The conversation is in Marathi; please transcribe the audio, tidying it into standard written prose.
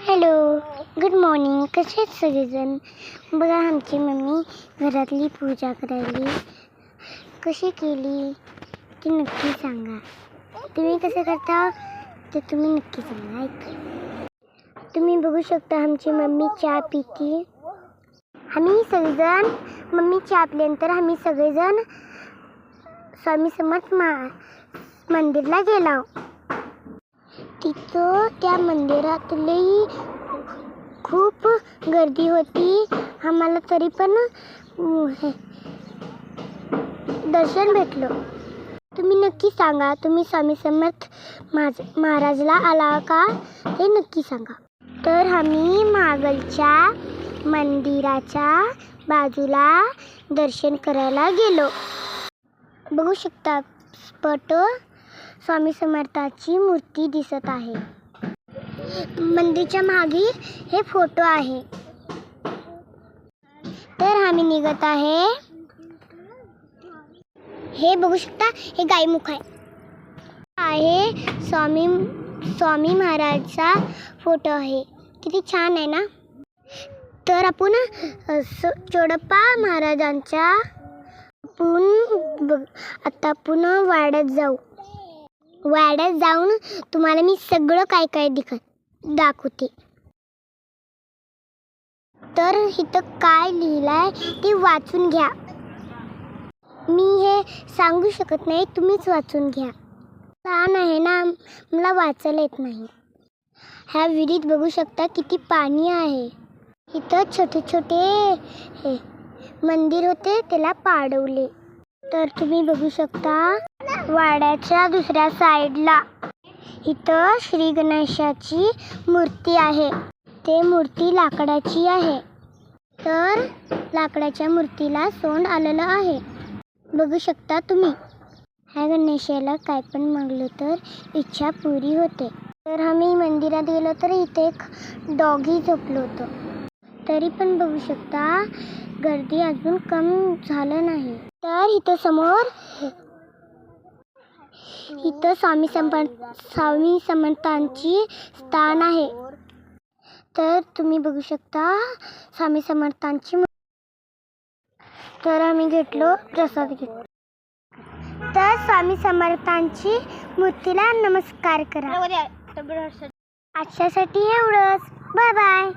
Hello, good morning. कसे आहेत सगळेजण? बघा, आमची मम्मी घरातली पूजा करायली. कशी केली ती नक्की सांगा. तुम्ही कसं करता ते तुम्ही नक्की सांगा. तुम्ही बघू शकता आमची मम्मी चहा पिती. आम्ही सगळेजण मम्मी चहा पिल्यानंतर आम्ही सगळेजण स्वामी समर्थ मंदिरला गेलो. तिथं त्या मंदिरात लई खूप गर्दी होती. आम्हाला तरी पण दर्शन भेटलं. तुम्ही नक्की सांगा, तुम्ही स्वामी समर्थ महाराजला आला का हे नक्की सांगा. तर आम्ही मागलच्या मंदिराच्या बाजूला दर्शन करायला गेलो. बघू शकता स्पष्ट स्वामी समर्थाची मूर्ती दिसत आहे. मंदिराच्या मागे हे फोटो आहे. तर आम्ही निघत आहे. हे बघू शकता, हे गायमुख आहे. स्वामी महाराजचा फोटो आहे. किती छान आहे ना. तर आपण चोडप्पा महाराजांच्या आता पुन्हा वाड्यात जाऊ. वाड्यात जाऊन तुम्हाला मी सगळं काय काय दाखवते. तर इथं काय लिहिलंय ते वाचून घ्या. मी हे सांगू शकत नाही, तुम्हीच वाचून घ्या. लहान आहे ना, मला वाचायला येत नाही. ह्या विहिरीत बघू शकता किती पाणी आहे. इथं छोटे छोटे मंदिर होते, त्याला पाडवले. तर तुम्ही बघू शकता वाड्याच्या दुसऱ्या साईडला इथं श्री गणेशाची मूर्ती आहे. ते मूर्ती लाकडाची आहे. तर लाकडाच्या मूर्तीला सोंड आलेलं आहे. बघू शकता तुम्ही. ह्या गणेशाला काय पण मागलं तर इच्छा पुरी होते. तर आम्ही मंदिरात गेलो तर इथे एक डॉगी झोपलं होतं. तरी पण बघू शकता गर्दी अजून कमी झालं नाही. तर इथं समोर स्वामी समर्थांची स्थान आहे. तर तुम्ही बघू शकता स्वामी समर्थांची. तर आम्ही घेतलो प्रसाद घेतलो. तर स्वामी समर्थांची मूर्तीला नमस्कार करा. आजच्यासाठी एवढंच. Bye bye.